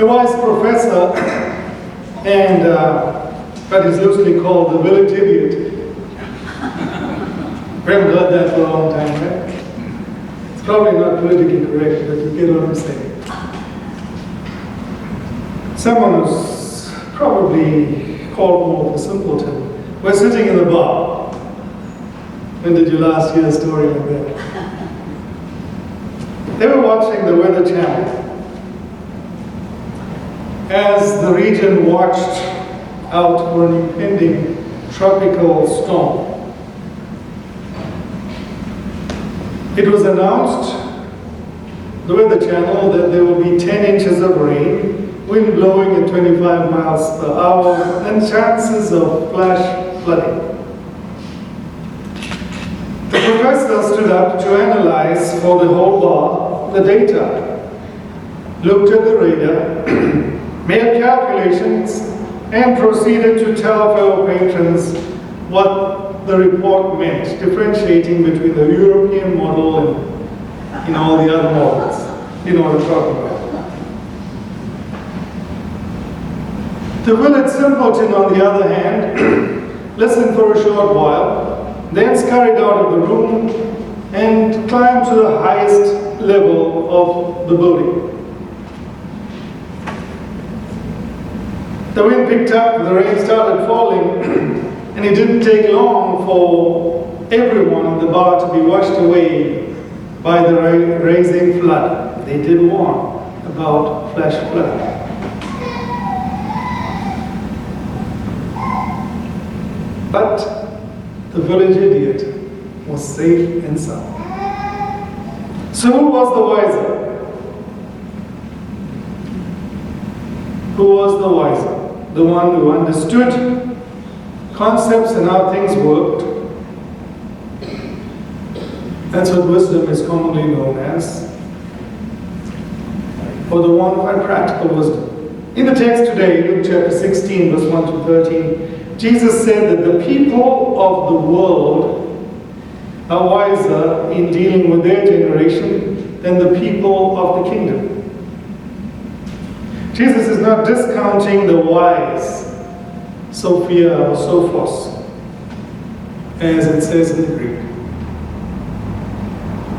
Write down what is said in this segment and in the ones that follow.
A wise professor, and that is loosely called the village idiot. We haven't heard that for a long time, right? It's probably not politically correct, but you get what I'm saying. Someone who's probably called more of a simpleton. We're sitting in the bar. When did you last hear a story like that? They were watching the Weather Channel as the region watched out for an impending tropical storm. It was announced, the Weather Channel, that there will be 10 inches of rain, wind blowing at 25 miles per hour, and chances of flash flooding. The professor stood up to analyze for the whole bar the data, looked at the radar, made calculations, and proceeded to tell fellow patrons what the report meant, differentiating between the European model and all the other models. You know what I'm talking about. The village simpleton, on the other hand, listened for a short while, then scurried out of the room and climbed to the highest level of the building. The wind picked up, the rain started falling, and it didn't take long for everyone in the bar to be washed away by the rising flood. They did warn about flash flood. But the village idiot was safe and sound. So who was the wiser? Who was the wiser? The one who understood concepts and how things worked. That's what wisdom is commonly known as. Or the one who had practical wisdom. In the text today, Luke chapter 16, verse 1 to 13, Jesus said that the people of the world are wiser in dealing with their generation than the people of the kingdom. Jesus is not discounting the wise, Sophia or Sophos, as it says in the Greek.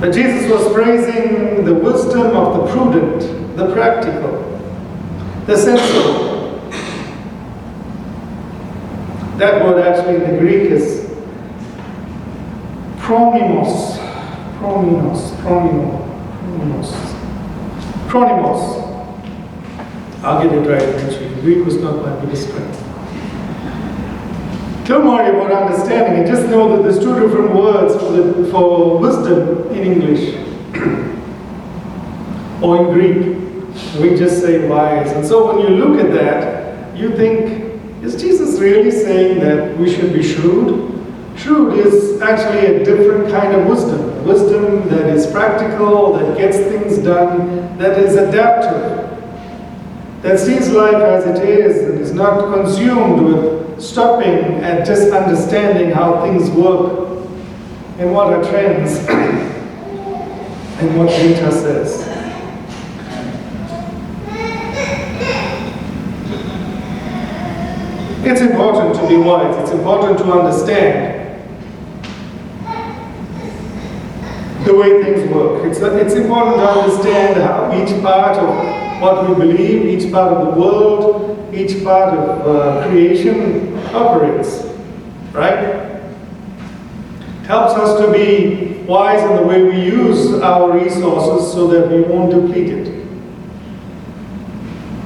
But Jesus was praising the wisdom of the prudent, the practical, the sensible. That word actually in the Greek is pronimos. I'll get it right eventually. Greek was not my biggest strength. Don't worry about understanding it. Just know that there's two different words for wisdom in English or in Greek. We just say wise. And so when you look at that, you think, is Jesus really saying that we should be shrewd? Shrewd is actually a different kind of wisdom. Wisdom that is practical, that gets things done, that is adaptive, that sees life as it is and is not consumed with stopping at just understanding how things work and what are trends and what data says. It's important to be wise. It's important to understand the way things work. It's important to understand how each part of what we believe, each part of the world, each part of creation operates, right? Helps us to be wise in the way we use our resources so that we won't deplete it.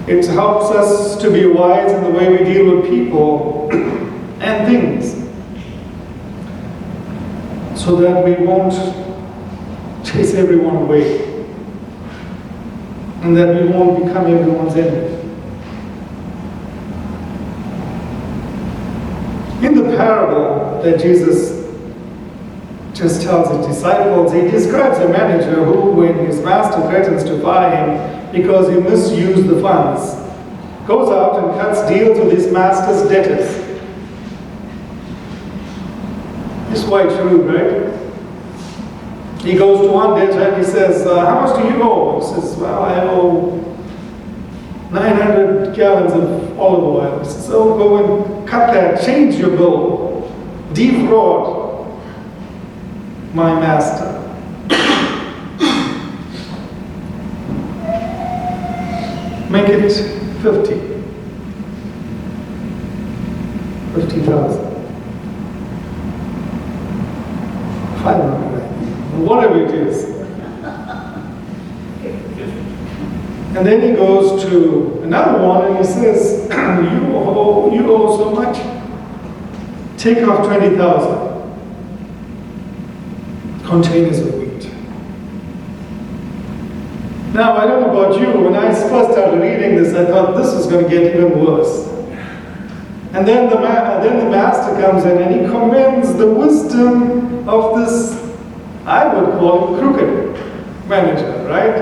It helps us to be wise in the way we deal with people and things so that we won't chase everyone away and that we won't become everyone's enemy. In the parable that Jesus just tells his disciples, he describes a manager who, when his master threatens to fire him because he misused the funds, goes out and cuts deals with his master's debtors. It's quite shrewd, right? He goes to one debtor and he says, how much do you owe? He says, well, I owe 900 gallons of olive oil. He says, oh, go and cut that, change your bill, defraud my master. Make it 50,000. Whatever it is. And then he goes to another one and he says, you owe so much. Take off 20,000 containers of wheat. Now, I don't know about you, when I first started reading this, I thought this was going to get even worse. And then the master comes in and he commends the wisdom of this, I would call him crooked manager, right?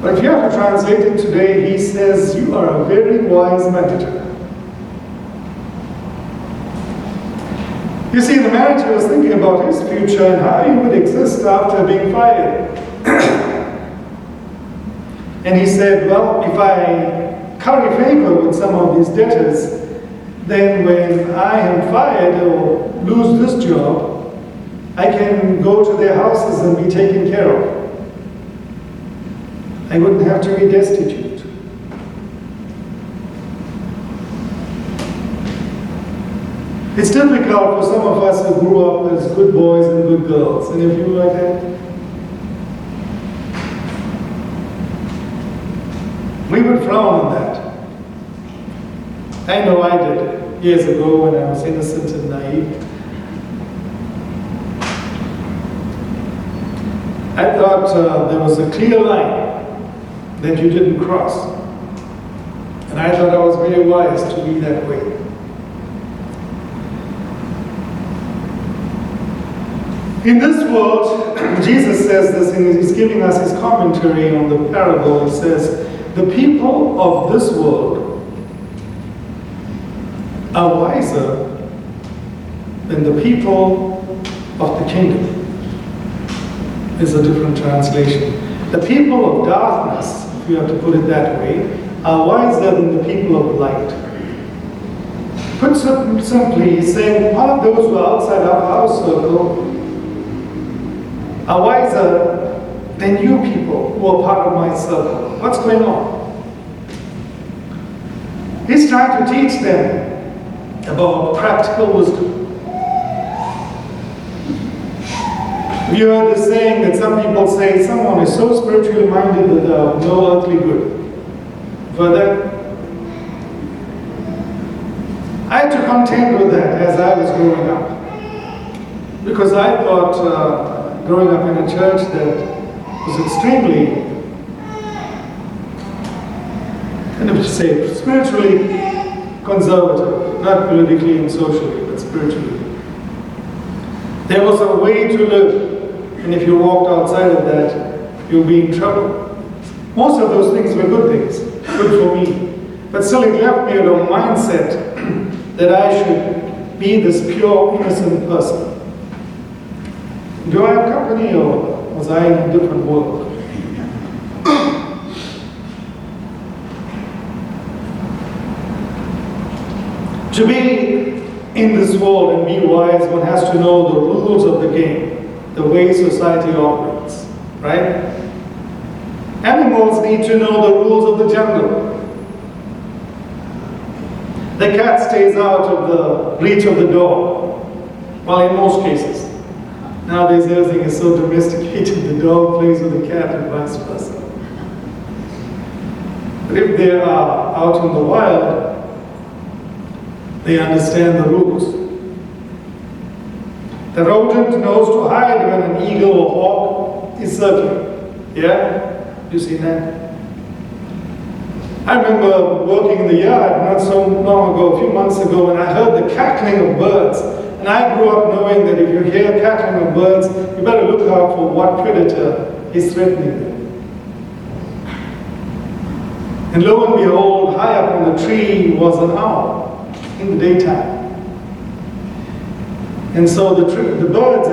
But if you have to translate it today, he says, you are a very wise manager. You see, the manager was thinking about his future and how he would exist after being fired. And he said, well, if I curry favor with some of these debtors, then when I am fired or lose this job, I can go to their houses and be taken care of. I wouldn't have to be destitute. It's difficult for some of us who grew up as good boys and good girls. Any of you like that? We would frown on that. I know I did years ago when I was innocent and naive. I thought there was a clear line that you didn't cross. And I thought I was very wise to be that way. In this world, Jesus says this, and he's giving us his commentary on the parable. He says, the people of this world are wiser than the people of the kingdom. Is a different translation. The people of darkness, if you have to put it that way, are wiser than the people of light. Put simply, he's saying all of those who are outside of our circle are wiser than you people who are part of my circle. What's going on? He's trying to teach them about practical wisdom. You heard the saying that some people say someone is so spiritually minded that they have no earthly good. For that, I had to contend with that as I was growing up. Because I thought, growing up in a church that was extremely, spiritually conservative, not politically and socially, but spiritually. There was a way to live. And if you walked outside of that, you'll be in trouble. Most of those things were good things, good for me. But still it left me with a mindset that I should be this pure, innocent person. Do I have company or was I in a different world? To be in this world and be wise, one has to know the rules of the game. The way society operates, right? Animals need to know the rules of the jungle. The cat stays out of the reach of the dog. Well, in most cases. Nowadays everything is so domesticated, the dog plays with the cat and vice versa. But if they are out in the wild, they understand the rules. The rodent knows to hide when an eagle or hawk is circling. Yeah? You seen that? I remember working in the yard not so long ago, a few months ago, and I heard the cackling of birds. And I grew up knowing that if you hear cackling of birds, you better look out for what predator is threatening them. And lo and behold, high up on the tree was an owl in the daytime. And so the little birds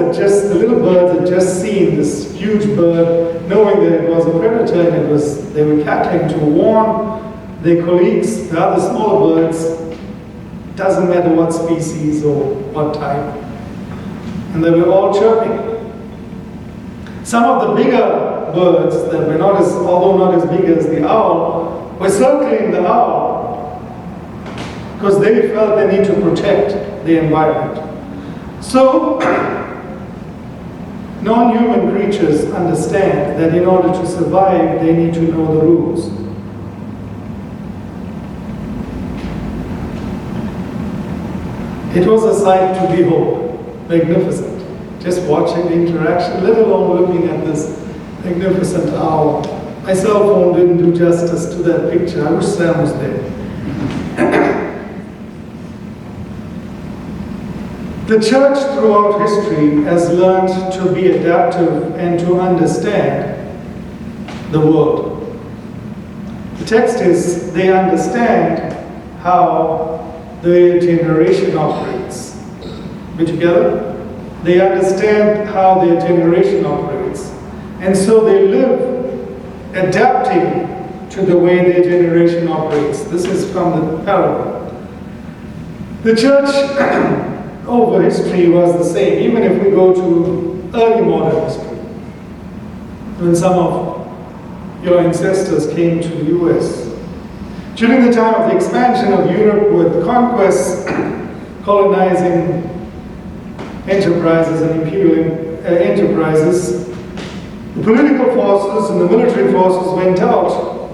had just seen this huge bird, knowing that it was a predator, and they were cackling to warn their colleagues, the other smaller birds, doesn't matter what species or what type. And they were all chirping. Some of the bigger birds that were although not as big as the owl, were circling the owl because they felt they need to protect the environment. So, non-human creatures understand that in order to survive, they need to know the rules. It was a sight to behold, magnificent. Just watching the interaction, let alone looking at this magnificent owl. My cell phone didn't do justice to that picture. I wish Sam was there. The church throughout history has learned to be adaptive and to understand the world. The text is, they understand how their generation operates. We together? They understand how their generation operates. And so they live adapting to the way their generation operates. This is from the parable. The church over history was the same, even if we go to early modern history. When some of your ancestors came to the US. During the time of the expansion of Europe with conquests, colonizing enterprises and imperial enterprises, the political forces and the military forces went out.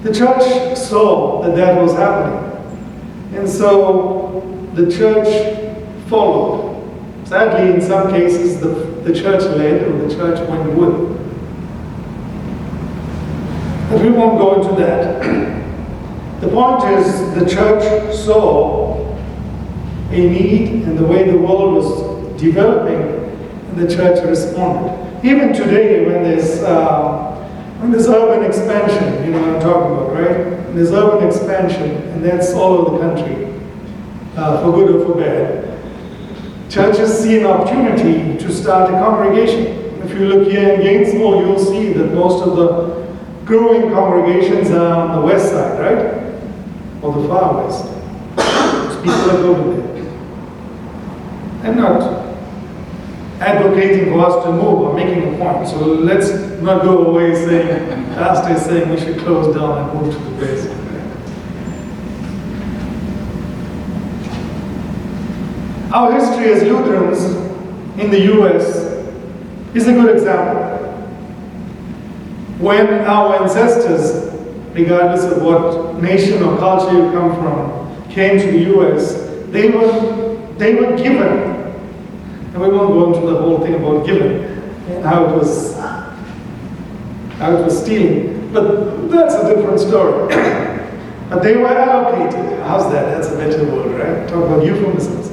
The church saw that that was happening. And so the church followed. Sadly, in some cases, the church led or the church went with. But we won't go into that. The point is, the church saw a need and the way the world was developing, and the church responded. Even today, when there's urban expansion, you know what I'm talking about, right? There's urban expansion, and that's all over the country, for good or for bad. Churches see an opportunity to start a congregation. If you look here in Gainesville, you'll see that most of the growing congregations are on the west side, right? Or the far west. People are going there. I'm not advocating for us to move. I'm making a point. So let's not go away saying, Pastor is saying we should close down and move to the basement. Our history as Lutherans in the US is a good example. When our ancestors, regardless of what nation or culture you come from, came to the US, they were given. And we won't go into the whole thing about giving and how it was stealing. But that's a different story. But they were allocated. How's that? That's a better word, right? Talk about euphemisms.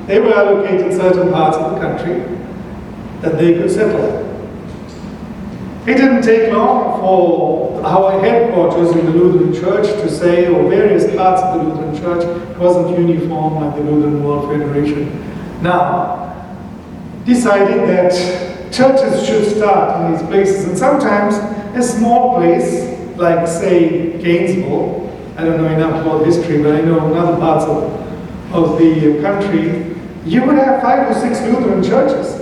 They were allocated certain parts of the country that they could settle. It didn't take long for our headquarters in the Lutheran Church to say, or various parts of the Lutheran Church, it wasn't uniform like the Lutheran World Federation. Now, deciding that churches should start in these places, and sometimes a small place, like say Gainesville, I don't know enough about history, but I know in other parts of the country, you would have 5 or 6 Lutheran churches.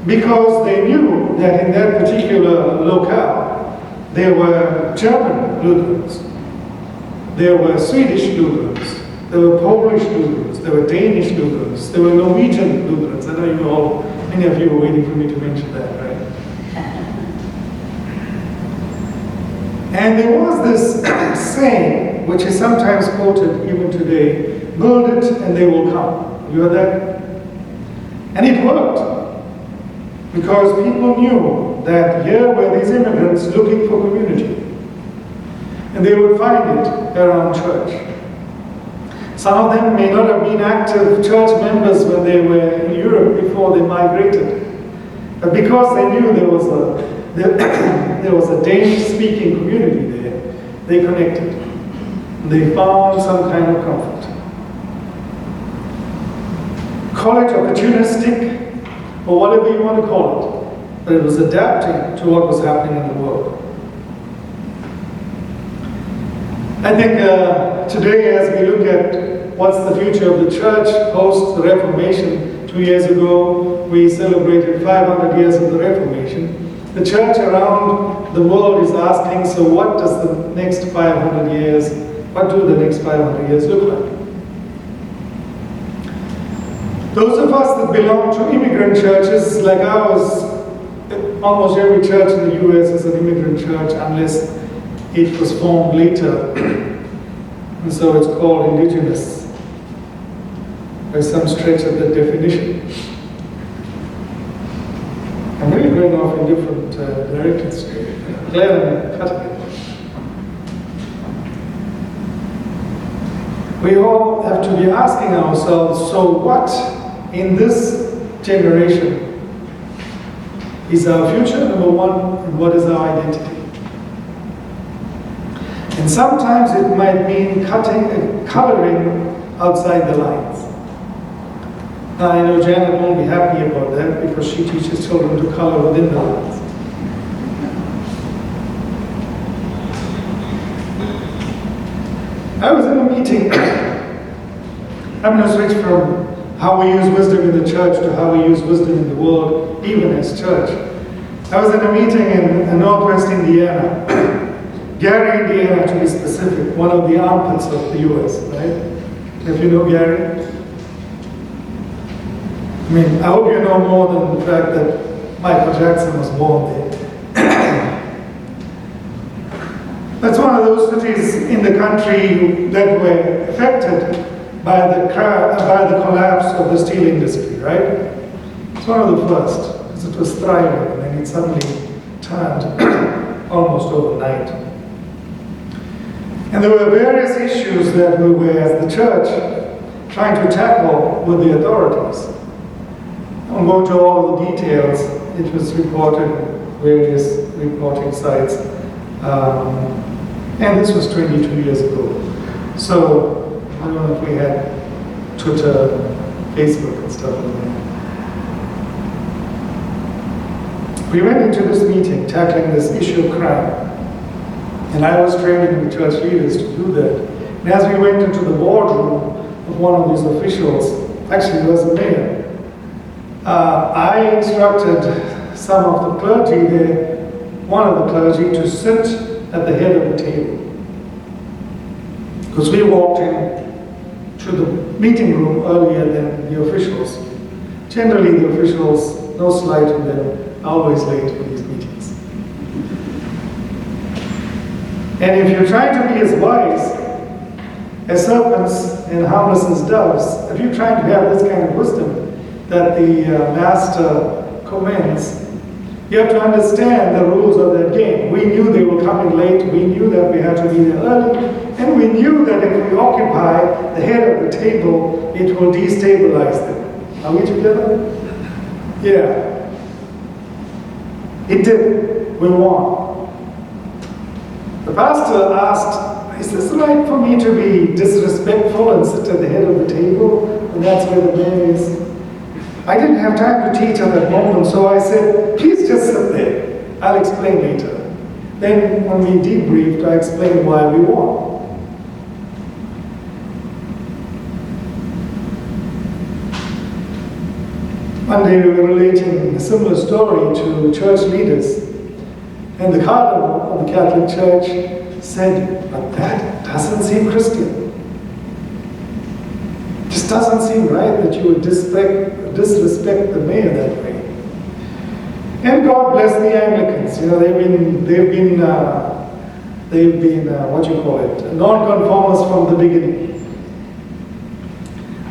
Because they knew that in that particular locale, there were German Lutherans, there were Swedish Lutherans, there were Polish Lutherans, there were Danish Lutherans, there were Norwegian Lutherans. I know many of you were waiting for me to mention that, right? And there was this saying, which is sometimes quoted even today, build it and they will come. You heard that? And it worked. Because people knew that here were these immigrants looking for community. And they would find it around church. Some of them may not have been active church members when they were in Europe before they migrated. But because they knew there was a Danish-speaking community there, they connected. They found some kind of comfort. Call it opportunistic, or whatever you want to call it. But it was adapting to what was happening in the world. I think today, as we look at what's the future of the church post the Reformation, 2 years ago we celebrated 500 years of the Reformation. The church around the world is asking, so what does the next 500 years, what do the next 500 years look like? Those of us that belong to immigrant churches like ours, almost every church in the US is an immigrant church unless it was formed later. And so it's called indigenous by some stretch of the definition. I'm really going off in different directions here. Glad I'm cutting it. We all have to be asking ourselves, so what in this generation is our future, number one, and what is our identity? And sometimes it might mean coloring outside the lines. Now, I know Janet won't be happy about that because she teaches children to color within the lines. I was in a meeting. I'm going to switch from how we use wisdom in the church to how we use wisdom in the world, even as church. I was in a meeting in Northwest Indiana, Gary, Indiana to be specific, one of the armpits of the US, right? If you know Gary. I mean, I hope you know more than the fact that Michael Jackson was born there. That's one of those cities in the country that were affected by the collapse of the steel industry, right? It's one of the first, because it was thriving, and then it suddenly turned almost overnight. And there were various issues that we were, as the church, trying to tackle with the authorities. I won't go into all of the details. It was reported in various reporting sites. And this was 22 years ago. So, I don't know if we had Twitter, Facebook, and stuff like that. We went into this meeting tackling this issue of crime. And I was training the church leaders to do that. And as we went into the boardroom of one of these officials, actually it was the mayor, I instructed some of the clergy there, one of the clergy, to sit at the head of the table. Because we walked in to the meeting room earlier than the officials. Generally the officials, no slight on them, are always late for these meetings. And if you're trying to be as wise as serpents and harmless as doves, if you're trying to have this kind of wisdom that the master commends, you have to understand the rules of that game. We knew they were coming late, we knew that we had to be there early, and we knew that if we occupy the head of the table, it will destabilize them. Are we together? Yeah. It did. We won. The pastor asked, is this right for me to be disrespectful and sit at the head of the table? And that's where the man is. I didn't have time to teach at that moment, so I said, please just sit there. I'll explain later. Then when we debriefed, I explained why we won. One day we were relating a similar story to church leaders, and the cardinal of the Catholic Church said, but that doesn't seem Christian. Just doesn't seem right that you would disrespect the mayor that way. And God bless the Anglicans. You know, they've been what you call it, non-conformists from the beginning.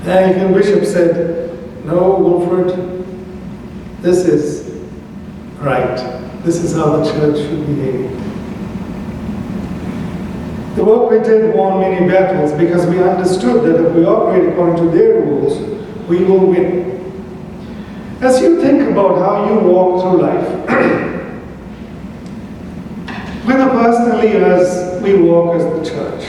The Anglican bishop said, no, Wilfred, this is right. This is how the church should behave. The work we did won many battles because we understood that if we operate according to their rules, we will win. As you think about how you walk through life, whether personally as we walk as the church,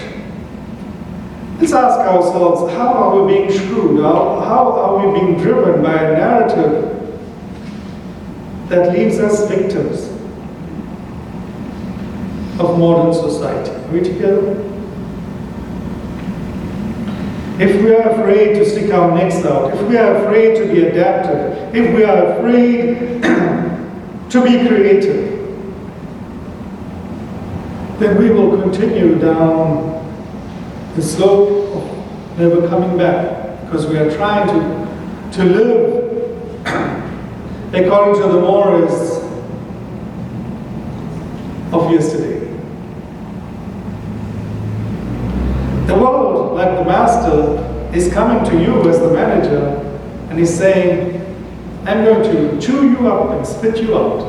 Let's ask ourselves, how are we being shrewd? How are we being driven by a narrative that leaves us victims of modern society? Are we together? If we are afraid to stick our necks out, if we are afraid to be adaptive, if we are afraid to be creative, then we will continue down the slope of never coming back, because we are trying to live according to the mores of yesterday. The world, like the master, is coming to you as the manager, and he's saying, I'm going to chew you up and spit you out.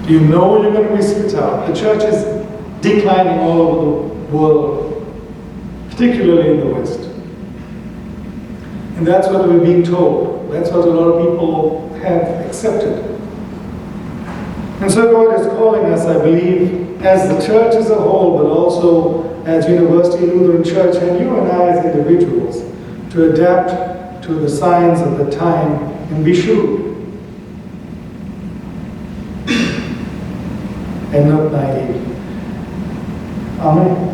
Do you know you're going to be spit out? The church is declining all over the world, particularly in the West. And that's what we're being told. That's what a lot of people have accepted. And so God is calling us, I believe, as the church as a whole, but also as University Lutheran Church and you and I as individuals, to adapt to the signs of the time and be shrewd and not naive. Amen.